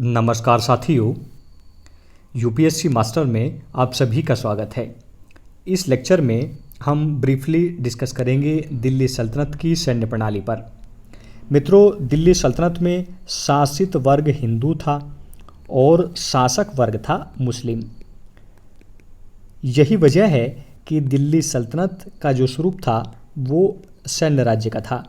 नमस्कार साथियों, UPSC master में आप सभी का स्वागत है। इस लेक्चर में हम ब्रीफली डिस्कस करेंगे दिल्ली सल्तनत की सैन्य प्रणाली पर। मित्रों, दिल्ली सल्तनत में शासित वर्ग हिंदू था और शासक वर्ग था मुस्लिम। यही वजह है कि दिल्ली सल्तनत का जो स्वरूप था वो सैन्य राज्य का था।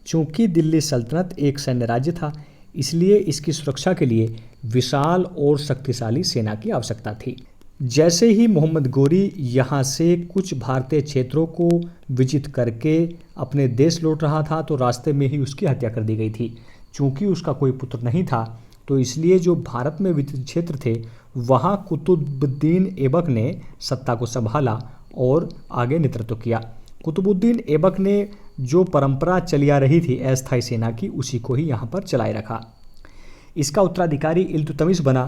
चूँकि दिल्ली सल्तनत एक सैन्य राज्य था, इसलिए इसकी सुरक्षा के लिए विशाल और शक्तिशाली सेना की आवश्यकता थी। जैसे ही मोहम्मद गोरी यहाँ से कुछ भारतीय क्षेत्रों को विजित करके अपने देश लौट रहा था तो रास्ते में ही उसकी हत्या कर दी गई थी। चूँकि उसका कोई पुत्र नहीं था तो इसलिए जो भारत में विजित क्षेत्र थे वहाँ कुतुबुद्दीन ऐबक ने सत्ता को संभाला और आगे नेतृत्व किया। कुतुबुद्दीन ऐबक ने जो परंपरा चली आ रही थी अस्थायी सेना की, उसी को ही यहाँ पर चलाए रखा। इसका उत्तराधिकारी इल्तुतमिश बना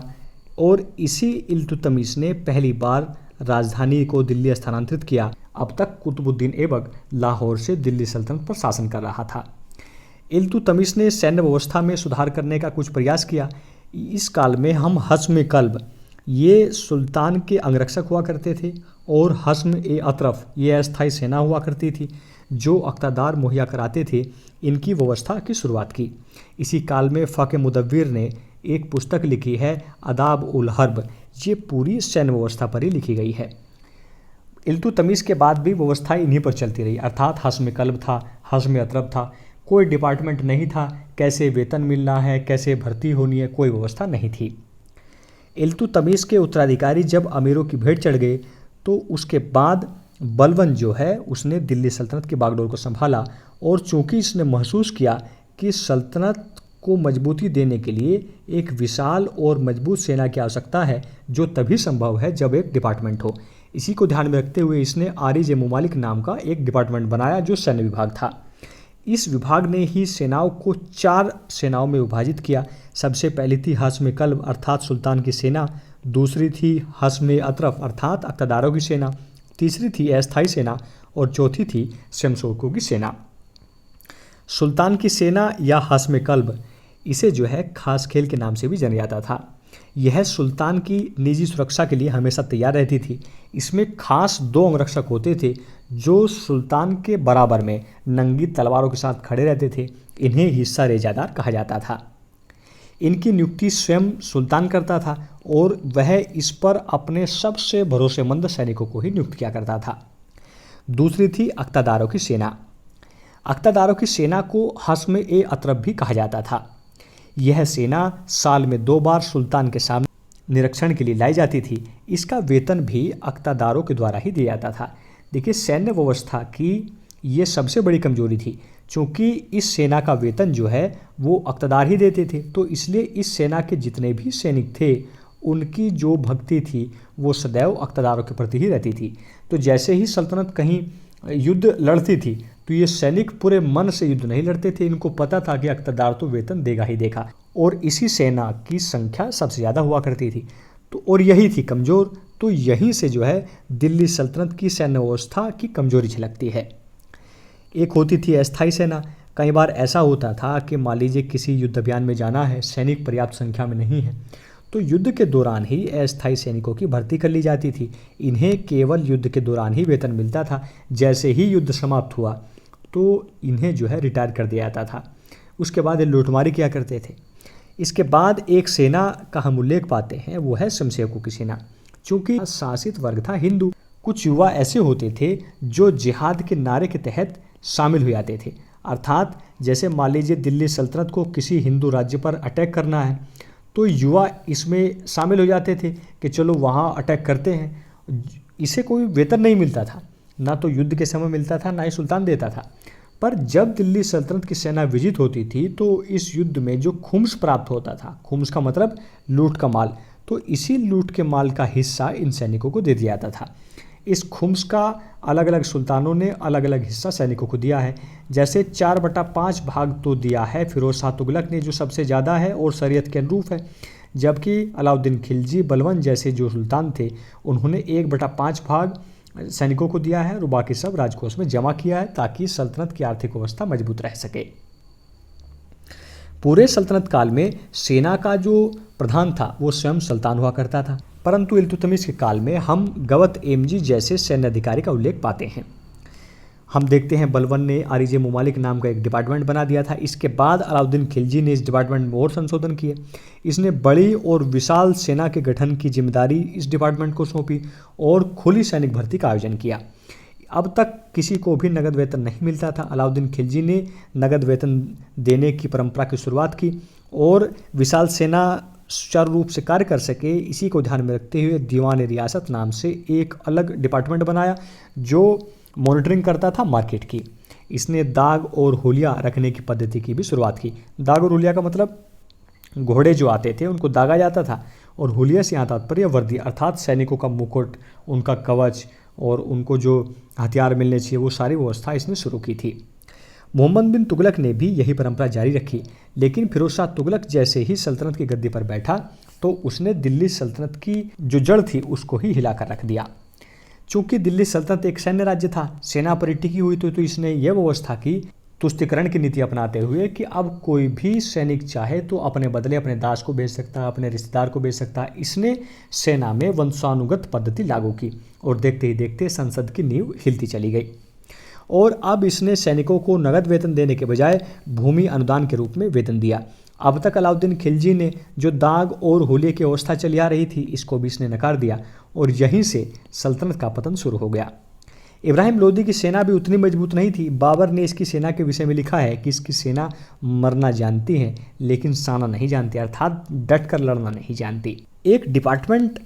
और इसी इल्तुतमिश ने पहली बार राजधानी को दिल्ली स्थानांतरित किया। अब तक कुतुबुद्दीन ऐबक लाहौर से दिल्ली सल्तनत पर शासन कर रहा था। इल्तुतमिश ने सैन्य व्यवस्था में सुधार करने का कुछ प्रयास किया। इस काल में हम हस्म कल्ब ये सुल्तान के अंगरक्षक हुआ करते थे और हस्म ए अतरफ ये अस्थायी सेना हुआ करती थी जो अक़्तादार मुहैया कराते थे। इनकी व्यवस्था की शुरुआत की। इसी काल में फ़क़े मुदव्विर ने एक पुस्तक लिखी है आदाब उल हर्ब। ये पूरी सैन्य व्यवस्था पर ही लिखी गई है। इल्तुतमिश के बाद भी व्यवस्था इन्हीं पर चलती रही, अर्थात हस्म कल्ब था, हस्म अतरफ था। कोई डिपार्टमेंट नहीं था, कैसे वेतन मिलना है, कैसे भर्ती होनी है, कोई व्यवस्था नहीं थी। इल्तुतमिश के उत्तराधिकारी जब अमीरों की भेंट चढ़ गए तो उसके बाद बलबन जो है उसने दिल्ली सल्तनत की बागडोर को संभाला। और चूंकि इसने महसूस किया कि सल्तनत को मजबूती देने के लिए एक विशाल और मजबूत सेना की आवश्यकता है, जो तभी संभव है जब एक डिपार्टमेंट हो। इसी को ध्यान में रखते हुए इसने आरिज-ए-मुमालिक नाम का एक डिपार्टमेंट बनाया जो सैन्य विभाग था। इस विभाग ने ही सेनाओं को 4 सेनाओं में विभाजित किया। सबसे पहली थी हस्म कल्ब अर्थात सुल्तान की सेना, दूसरी थी हस्म अतरफ अर्थात अक़्तादारों की सेना, तीसरी थी अस्थायी सेना और चौथी थी स्वयंसेवकों की सेना। सुल्तान की सेना या हस्म कल्ब इसे जो है खास खेल के नाम से भी जाना जाता था। यह सुल्तान की निजी सुरक्षा के लिए हमेशा तैयार रहती थी। इसमें खास 2 अंगरक्षक होते थे जो सुल्तान के बराबर में नंगी तलवारों के साथ खड़े रहते थे। इन्हें हिस्सा रेजादार कहा जाता था। इनकी नियुक्ति स्वयं सुल्तान करता था और वह इस पर अपने सबसे भरोसेमंद सैनिकों को ही नियुक्त किया करता था। दूसरी थी अक़्तादारों की सेना। अक़्तादारों की सेना को हस्म ए अतरफ भी कहा जाता था। यह सेना साल में 2 बार सुल्तान के सामने निरीक्षण के लिए लाई जाती थी। इसका वेतन भी अक़्तादारों के द्वारा ही दिया जाता था। देखिए, सैन्य व्यवस्था की ये सबसे बड़ी कमजोरी थी। चूँकि इस सेना का वेतन जो है वो अक़्तादार ही देते थे, तो इसलिए इस सेना के जितने भी सैनिक थे उनकी जो भक्ति थी वो सदैव अक़्तादारों के प्रति ही रहती थी। तो जैसे ही सल्तनत कहीं युद्ध लड़ती थी तो ये सैनिक पूरे मन से युद्ध नहीं लड़ते थे। इनको पता था कि अक़्तादार तो वेतन देगा ही देगा, और इसी सेना की संख्या सबसे ज़्यादा हुआ करती थी। तो और यही थी कमज़ोर। तो यहीं से जो है दिल्ली सल्तनत की सैन्य व्यवस्था की कमजोरी झलकती है। एक होती थी अस्थायी सेना। कई बार ऐसा होता था कि मान लीजिए किसी युद्ध अभियान में जाना है, सैनिक पर्याप्त संख्या में नहीं है, तो युद्ध के दौरान ही अस्थायी सैनिकों की भर्ती कर ली जाती थी। इन्हें केवल युद्ध के दौरान ही वेतन मिलता था। जैसे ही युद्ध समाप्त हुआ तो इन्हें जो है रिटायर कर दिया जाता था। उसके बाद ये लूटमारी किया करते थे। इसके बाद एक सेना का हम उल्लेख पाते हैं, वो है स्वयंसेवकों की सेना। चूँकि शासित वर्ग था हिंदू, कुछ युवा ऐसे होते थे जो जिहाद के नारे के तहत शामिल हो जाते थे। अर्थात जैसे मान लीजिए दिल्ली सल्तनत को किसी हिंदू राज्य पर अटैक करना है तो युवा इसमें शामिल हो जाते थे कि चलो वहाँ अटैक करते हैं। इसे कोई वेतन नहीं मिलता था, ना तो युद्ध के समय मिलता था, ना ही सुल्तान देता था। पर जब दिल्ली सल्तनत की सेना विजित होती थी तो इस युद्ध में जो खुम्स प्राप्त होता था, खुम्स का मतलब लूट का माल, तो इसी लूट के माल का हिस्सा इन सैनिकों को दे दिया जाता था। इस खुम्स का अलग अलग सुल्तानों ने अलग अलग हिस्सा सैनिकों को दिया है। जैसे 4/5 भाग तो दिया है फिरोज शाह तुगलक ने, जो सबसे ज़्यादा है और शरीयत के अनुरूप है, जबकि अलाउद्दीन खिलजी, बलबन जैसे जो सुल्तान थे उन्होंने 1/5 भाग सैनिकों को दिया है और बाकी सब राजकोष में जमा किया है ताकि सल्तनत की आर्थिक व्यवस्था मजबूत रह सके। पूरे सल्तनत काल में सेना का जो प्रधान था वो स्वयं सुल्तान हुआ करता था, परंतु इल्तुतमिश के काल में हम गवत एमजी जैसे सैन्य अधिकारी का उल्लेख पाते हैं। हम देखते हैं बलबन ने आरिजे मुमालिक नाम का एक डिपार्टमेंट बना दिया था। इसके बाद अलाउद्दीन खिलजी ने इस डिपार्टमेंट में और संशोधन किए। इसने बड़ी और विशाल सेना के गठन की जिम्मेदारी इस डिपार्टमेंट को सौंपी और खुली सैनिक भर्ती का आयोजन किया। अब तक किसी को भी नगद वेतन नहीं मिलता था। अलाउद्दीन खिलजी ने नगद वेतन देने की परंपरा की शुरुआत की और विशाल सेना सुचारू रूप से कार्य कर सके, इसी को ध्यान में रखते हुए दीवान रियासत नाम से एक अलग डिपार्टमेंट बनाया जो मॉनिटरिंग करता था मार्केट की। इसने दाग और हुलिया रखने की पद्धति की भी शुरुआत की। दाग और हुलिया का मतलब घोड़े जो आते थे उनको दागा जाता था, और हुलिया से यहाँ तात्पर्य वर्दी अर्थात सैनिकों का मुकुट, उनका कवच और उनको जो हथियार मिलने चाहिए वो सारी व्यवस्था इसने शुरू की थी। मोहम्मद बिन तुगलक ने भी यही परंपरा जारी रखी, लेकिन फिरोज शाह तुगलक जैसे ही सल्तनत की गद्दी पर बैठा तो उसने दिल्ली सल्तनत की जो जड़ थी उसको ही हिलाकर रख दिया। चूंकि दिल्ली सल्तनत एक सैन्य राज्य था, सेना पर टिकी हुई तो इसने यह व्यवस्था की तुष्टिकरण की नीति अपनाते हुए कि अब कोई भी सैनिक चाहे तो अपने बदले अपने दास को भेज सकता है, अपने रिश्तेदार को भेज सकता है। इसने सेना में वंशानुगत पद्धति लागू की और देखते ही देखते संसद की नींव हिलती चली गई। और अब इसने सैनिकों को नगद वेतन देने के बजाय भूमि अनुदान के रूप में वेतन दिया। अब तक अलाउद्दीन खिलजी ने जो दाग और हुलिये की व्यवस्था चली आ रही थी इसको भी इसने नकार दिया और यहीं से सल्तनत का पतन शुरू हो गया। इब्राहिम लोदी की सेना भी उतनी मजबूत नहीं थी। बाबर ने इसकी सेना के विषय में लिखा है कि इसकी सेना मरना जानती है लेकिन साना नहीं जानती, अर्थात डट कर लड़ना नहीं जानती। एक डिपार्टमेंट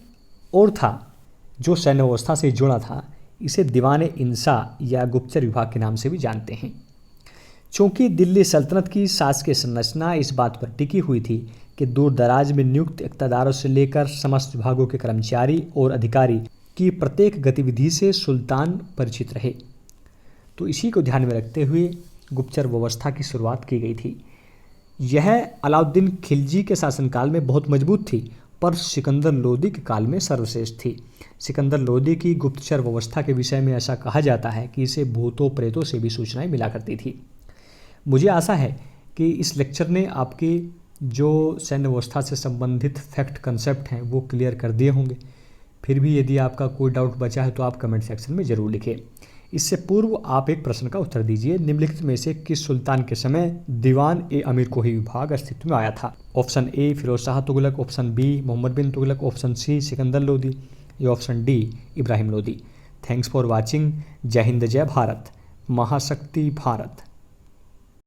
और था जो सैन्य व्यवस्था से जुड़ा था, इसे दीवान इंसा या गुप्तचर विभाग के नाम से भी जानते हैं। चूँकि दिल्ली सल्तनत की शासकीय संरचना इस बात पर टिकी हुई थी कि दूर दराज में नियुक्त इक़्तिदारों से लेकर समस्त विभागों के कर्मचारी और अधिकारी की प्रत्येक गतिविधि से सुल्तान परिचित रहे, तो इसी को ध्यान में रखते हुए गुप्तचर व्यवस्था की शुरुआत की गई थी। यह अलाउद्दीन खिलजी के शासनकाल में बहुत मजबूत थी, पर सिकंदर लोदी के काल में सर्वश्रेष्ठ थी। सिकंदर लोदी की गुप्तचर व्यवस्था के विषय में ऐसा कहा जाता है कि इसे भूतों प्रेतों से भी सूचनाएं मिला करती थी। मुझे आशा है कि इस लेक्चर ने आपके जो सैन्य व्यवस्था से संबंधित फैक्ट कंसेप्ट हैं वो क्लियर कर दिए होंगे। फिर भी यदि आपका कोई डाउट बचा है तो आप कमेंट सेक्शन में ज़रूर लिखें। इससे पूर्व आप एक प्रश्न का उत्तर दीजिए, निम्नलिखित में से किस सुल्तान के समय दीवान ए अमीर कोही विभाग अस्तित्व में आया था? Option A Firoz Shah Tughlaq, option B Mohammad bin Tughlaq, option C Sikandar Lodi या option D Ibrahim Lodi. Thanks for watching. जय हिंद, जय भारत, महाशक्ति भारत।